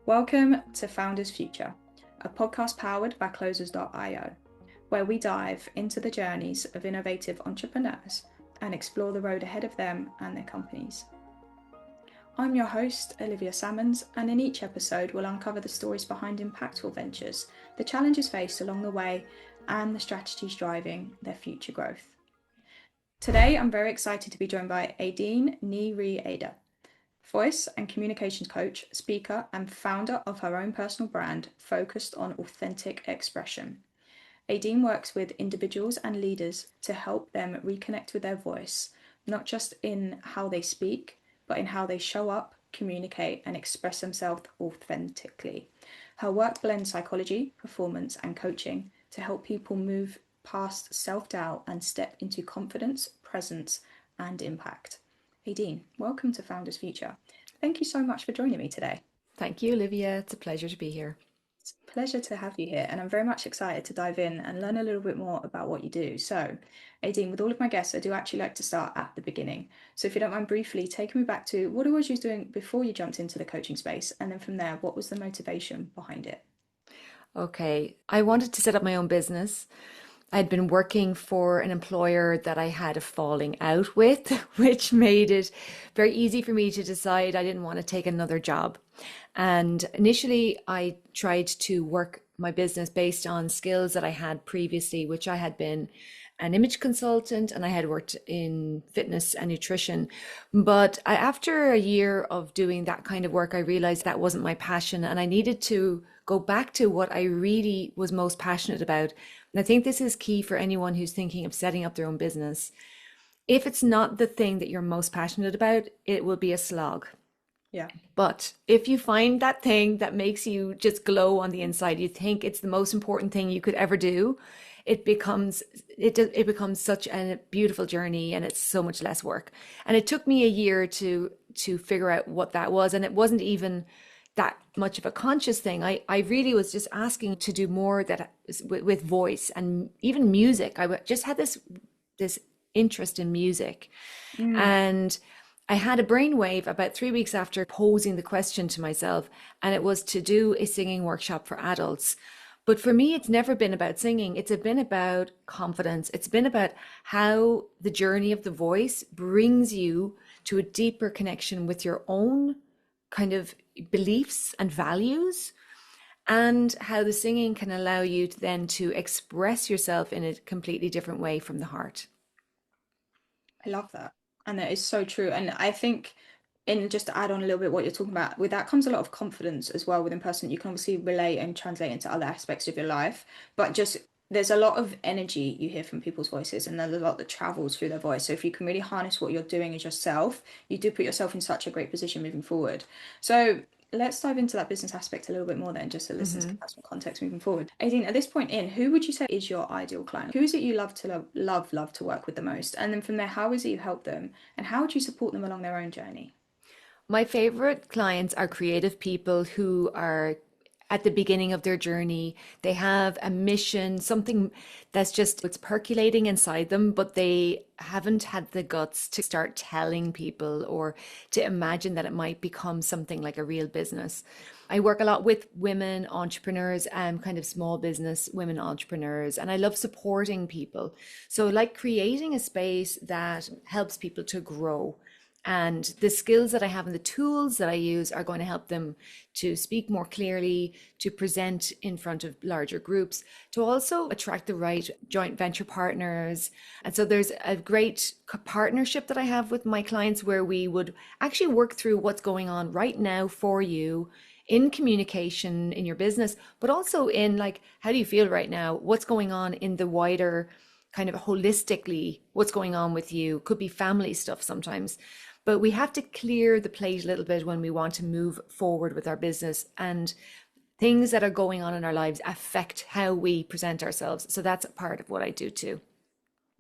Welcome to Founders Future, a podcast powered by Closers.io, where we dive into the journeys of innovative entrepreneurs and explore the road ahead of them and their companies. I'm your host, Olivia Sammons, and in each episode we'll uncover the stories behind impactful ventures, the challenges faced along the way, and the strategies driving their future growth. Today, I'm very excited to be joined by Aideen Ni Riada, voice and communications coach, speaker, and founder of her own personal brand focused on authentic expression. Aideen works with individuals and leaders to help them reconnect with their voice, not just in how they speak, but in how they show up, communicate, and express themselves authentically. Her work blends psychology, performance, and coaching to help people move past self-doubt and step into confidence, presence, and impact. Aideen, welcome to Founders Future. Thank you so much for joining me today. Thank you, Olivia. It's a pleasure to be here. It's a pleasure to have you here, and I'm very much excited to dive in and learn a little bit more about what you do. So, Aideen, with all of my guests, I do actually like to start at the beginning. So if you don't mind briefly taking me back to what it was you were doing before you jumped into the coaching space, and then from there, what was the motivation behind it? Okay, I wanted to set up my own business. I'd been working for an employer that I had a falling out with, which made it very easy for me to decide I didn't want to take another job. And initially, I tried to work my business based on skills that I had previously, which I had been an image consultant and I had worked in fitness and nutrition. But after a year of doing that kind of work, I realized that wasn't my passion and I needed to go back to what I really was most passionate about. And I think this is key for anyone who's thinking of setting up their own business. If it's not the thing that you're most passionate about, it will be a slog. Yeah. But if you find that thing that makes you just glow on the inside, you think it's the most important thing you could ever do, it becomes such a beautiful journey and it's so much less work. And it took me a year to figure out what that was. And it wasn't even that much of a conscious thing. I really was just asking to do more that with voice and even music. Just had this interest in music. And I had a brainwave about 3 weeks after posing the question to myself, and it was to do a singing workshop for adults. But for me, it's never been about singing. It's been about confidence. It's been about how the journey of the voice brings you to a deeper connection with your own kind of beliefs and values, and how the singing can allow you to then to express yourself in a completely different way from the heart. I love that. And that is so true. And I think, in just to add on a little bit what you're talking about, with that comes a lot of confidence as well within person. You can obviously relate and translate into other aspects of your life, but just there's a lot of energy you hear from people's voices, and there's a lot that travels through their voice. So if you can really harness what you're doing as yourself, you do put yourself in such a great position moving forward. So let's dive into that business aspect a little bit more then, just to listen to have some context moving forward. Aideen, at this point who would you say is your ideal client? Who is it you love to love to work with the most? And then from there, how is it you help them? And how would you support them along their own journey? My favorite clients are creative people who are at the beginning of their journey. They have a mission, something that's just, it's percolating inside them, but they haven't had the guts to start telling people or to imagine that it might become something like a real business. I work a lot with women entrepreneurs and kind of small business women entrepreneurs, and I love supporting people. So like creating a space that helps people to grow. And the skills that I have and the tools that I use are going to help them to speak more clearly, to present in front of larger groups, to also attract the right joint venture partners. And so there's a great partnership that I have with my clients where we would actually work through what's going on right now for you in communication in your business, but also in like, how do you feel right now? What's going on in the wider kind of holistically, what's going on with you? Could be family stuff sometimes. But we have to clear the plate a little bit when we want to move forward with our business, and things that are going on in our lives affect how we present ourselves. So that's a part of what I do too.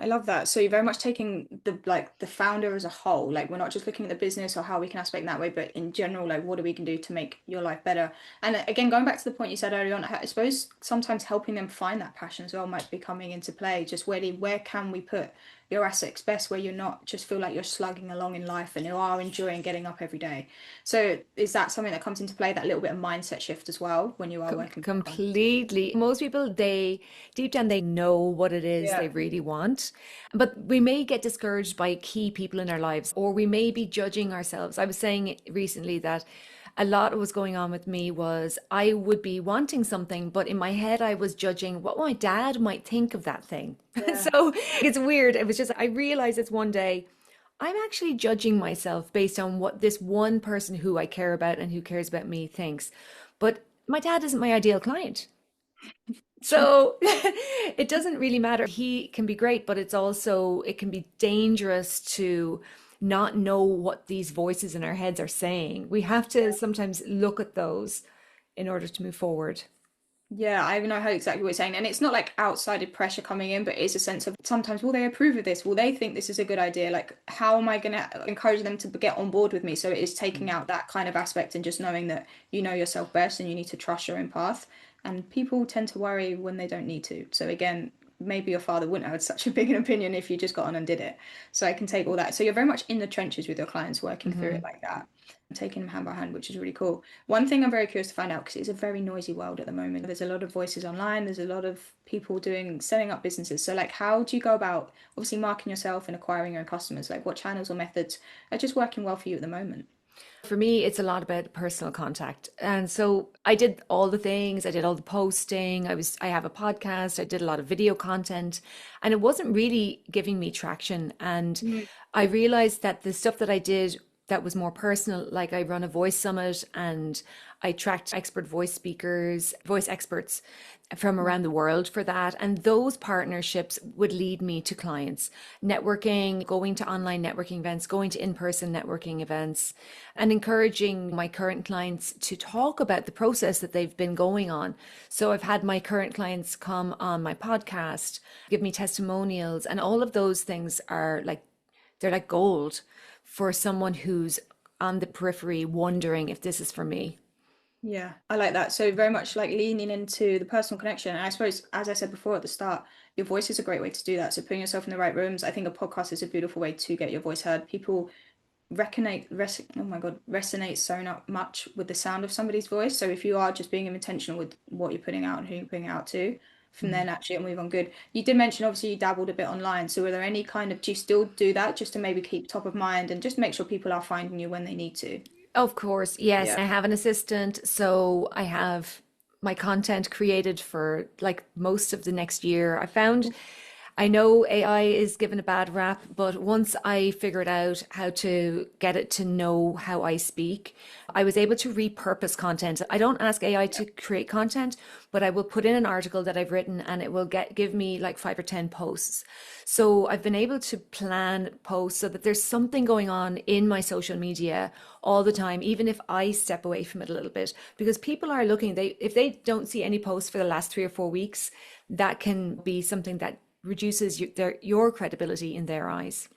I love that. So you're very much taking the founder as a whole. Like we're not just looking at the business or how we can aspect that way, but in general, like what do we can do to make your life better? And again, going back to the point you said earlier on, I suppose sometimes helping them find that passion as well might be coming into play. Just where can we put your assets best, where you're not just feel like you're slugging along in life and you are enjoying getting up every day. So is that something that comes into play, that little bit of mindset shift as well when you are working with clients? Completely. Most people, they deep down, they know what it is they Yeah. really want. But we may get discouraged by key people in our lives, or we may be judging ourselves. I was saying recently that a lot of what's going on with me was I would be wanting something, but in my head, I was judging what my dad might think of that thing. Yeah. So it's weird. It was just, I realized this one day. I'm actually judging myself based on what this one person who I care about and who cares about me thinks. But my dad isn't my ideal client. True. So it doesn't really matter. He can be great, but it's also, it can be dangerous to not know what these voices in our heads are saying. We have to sometimes look at those in order to move forward. Yeah, I know how exactly what you're saying. And it's not like outside pressure coming in, but it's a sense of sometimes will they approve of this? Will they think this is a good idea? Like, how am I going to encourage them to get on board with me? So it is taking out that kind of aspect and just knowing that you know yourself best and you need to trust your own path. And people tend to worry when they don't need to. So again, maybe your father wouldn't have had such a big an opinion if you just got on and did it. So I can take all that. So you're very much in the trenches with your clients, working through it Mhm. like that, taking them hand by hand, which is really cool. One thing I'm very curious to find out, because it's a very noisy world at the moment. There's a lot of voices online. There's a lot of people setting up businesses. So like, how do you go about obviously marketing yourself and acquiring your own customers? Like, what channels or methods are just working well for you at the moment? For me, it's a lot about personal contact. And so I did all the things, I did all the posting, I have a podcast, I did a lot of video content, and it wasn't really giving me traction. And Mm. I realized that the stuff that I did that was more personal, like I run a voice summit and I tracked expert voice speakers, voice experts from around the world for that. And those partnerships would lead me to clients, networking, going to online networking events, going to in-person networking events, and encouraging my current clients to talk about the process that they've been going on. So I've had my current clients come on my podcast, give me testimonials, and all of those things are like, they're like gold for someone who's on the periphery wondering if this is for me. Yeah, I like that. So very much like leaning into the personal connection. And I suppose, as I said before at the start, your voice is a great way to do that. So putting yourself in the right rooms, I think a podcast is a beautiful way to get your voice heard. People oh my God, resonate so not much with the sound of somebody's voice. So if you are just being intentional with what you're putting out and who you're putting it out to, from there naturally it'll move on good. You did mention obviously you dabbled a bit online. So were there any kind of, do you still do that just to maybe keep top of mind and just make sure people are finding you when they need to? Of course, yes. Yeah. I have an assistant, so I have my content created for like most of the next year. I know AI is given a bad rap, but once I figured out how to get it to know how I speak, I was able to repurpose content. I don't ask AI to create content, but I will put in an article that I've written and it will give me like 5 or 10 posts. So I've been able to plan posts so that there's something going on in my social media all the time, even if I step away from it a little bit, because people are looking, if they don't see any posts for the last 3 or 4 weeks, that can be something that reduces your credibility in their eyes.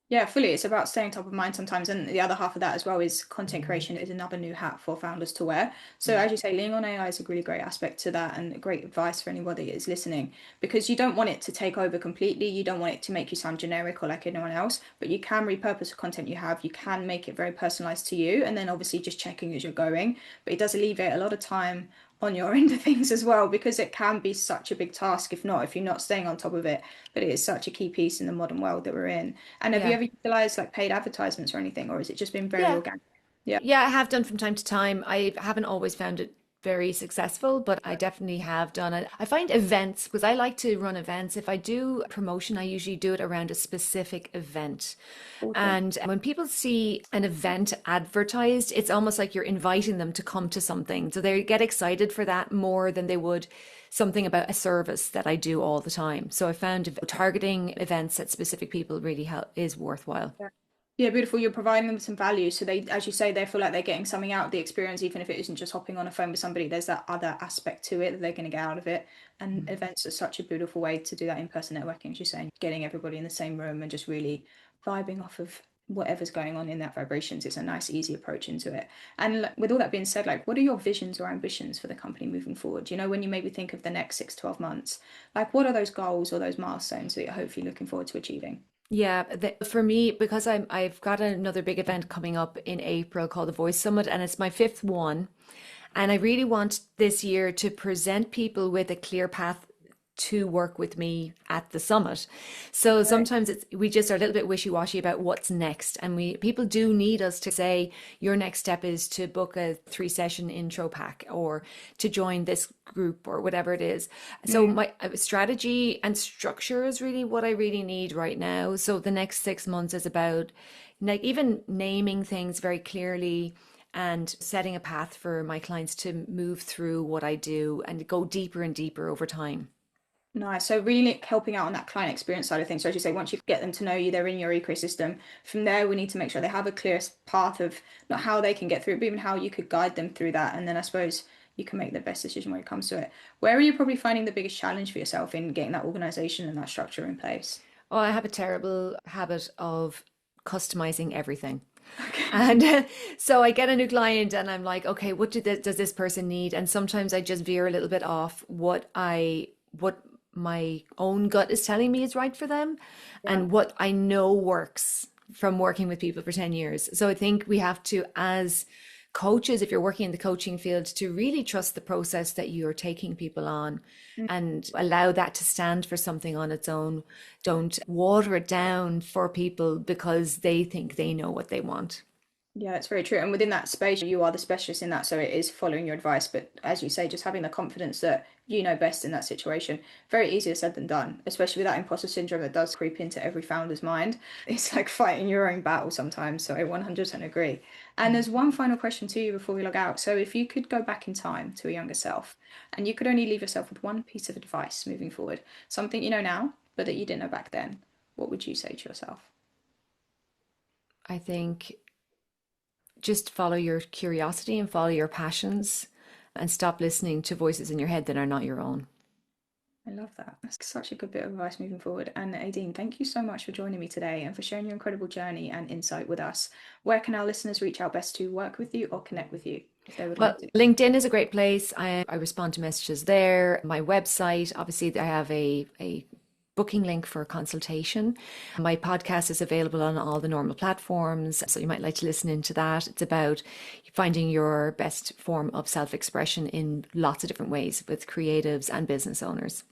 Yeah, fully. It's about staying top of mind sometimes. And the other half of that as well is content creation is another new hat for founders to wear. So as you say, leaning on AI is a really great aspect to that and great advice for anybody that is listening because you don't want it to take over completely. You don't want it to make you sound generic or like anyone else, but you can repurpose the content you have. You can make it very personalized to you. And then obviously just checking as you're going. But it does alleviate a lot of time on your end of things as well because it can be such a big task if you're not staying on top of it, but it is such a key piece in the modern world that we're in. And have you Yeah. ever utilized like paid advertisements or anything, or has it just been very Yeah. organic? Yeah. Yeah, I have done from time to time. I haven't always found it very successful, but I definitely have done it. I find events, because I like to run events. If I do promotion, I usually do it around a specific event. Awesome. And when people see an event advertised, it's almost like you're inviting them to come to something. So they get excited for that more than they would something about a service that I do all the time. So I found targeting events at specific people really is worthwhile. Yeah. Yeah, beautiful. You're providing them some value. So they, as you say, they feel like they're getting something out of the experience, even if it isn't just hopping on a phone with somebody. There's that other aspect to it that they're going to get out of it. And events are such a beautiful way to do that in-person networking, as you're saying, getting everybody in the same room and just really vibing off of whatever's going on in that vibrations. It's a nice, easy approach into it. And with all that being said, like, what are your visions or ambitions for the company moving forward? You know, when you maybe think of the next 6 to 12 months, like, what are those goals or those milestones that you're hopefully looking forward to achieving? Yeah, for me, because I've got another big event coming up in April called the Voice Summit, and it's my fifth one. And I really want this year to present people with a clear path to work with me at the summit. So Right. sometimes we just are a little bit wishy-washy about what's next. And people do need us to say, your next step is to book a 3-session intro pack or to join this group or whatever it is. So Mm. my strategy and structure is really what I really need right now. So the next 6 months is about like even naming things very clearly and setting a path for my clients to move through what I do and go deeper and deeper over time. Nice. So really helping out on that client experience side of things. So as you say, once you get them to know you, they're in your ecosystem. From there, we need to make sure they have a clear path of not how they can get through it, but even how you could guide them through that. And then I suppose you can make the best decision when it comes to it. Where are you probably finding the biggest challenge for yourself in getting that organization and that structure in place? Oh, I have a terrible habit of customizing everything. Okay. And so I get a new client and I'm like, okay, what does this person need? And sometimes I just veer a little bit off what my own gut is telling me is right for them Yeah. and what I know works from working with people for 10 years. So I think we have to, as coaches, if you're working in the coaching field, to really trust the process that you're taking people on and allow that to stand for something on its own. Don't water it down for people because they think they know what they want. Yeah, it's very true. And within that space, you are the specialist in that. So it is following your advice. But as you say, just having the confidence that you know best in that situation, very easier said than done, especially with that imposter syndrome that does creep into every founder's mind. It's like fighting your own battle sometimes. So I 100% agree. And there's one final question to you before we log out. So if you could go back in time to a younger self and you could only leave yourself with one piece of advice moving forward, something you know now, but that you didn't know back then, what would you say to yourself? I think just follow your curiosity and follow your passions and stop listening to voices in your head that are not your own. I love that. That's such a good bit of advice moving forward. And Aideen, thank you so much for joining me today and for sharing your incredible journey and insight with us. Where can our listeners reach out best to work with you or connect with you if they would Well, like to? LinkedIn is a great place. I respond to messages there. My website, obviously, I have a booking link for a consultation. My podcast is available on all the normal platforms, so you might like to listen into that. It's about finding your best form of self-expression in lots of different ways with creatives and business owners.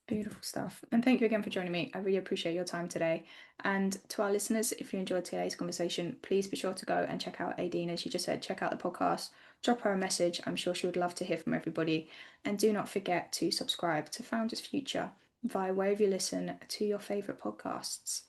Beautiful stuff. And thank you again for joining me. I really appreciate your time today. And to our listeners, if you enjoyed today's conversation, please be sure to go and check out Aideen. As you just said, check out the podcast, drop her a message. I'm sure she would love to hear from everybody. And do not forget to subscribe to Founders Future via wherever you listen to your favorite podcasts.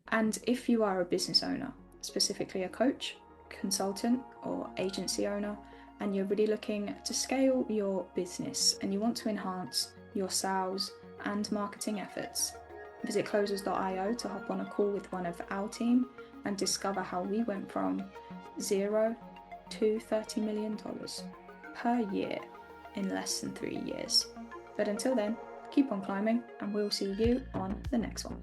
And if you are a business owner, specifically a coach, consultant, or agency owner, and you're really looking to scale your business and you want to enhance your sales and marketing efforts, visit closers.io to hop on a call with one of our team and discover how we went from zero to $30 million per year in less than 3 years. But until then, keep on climbing and we'll see you on the next one.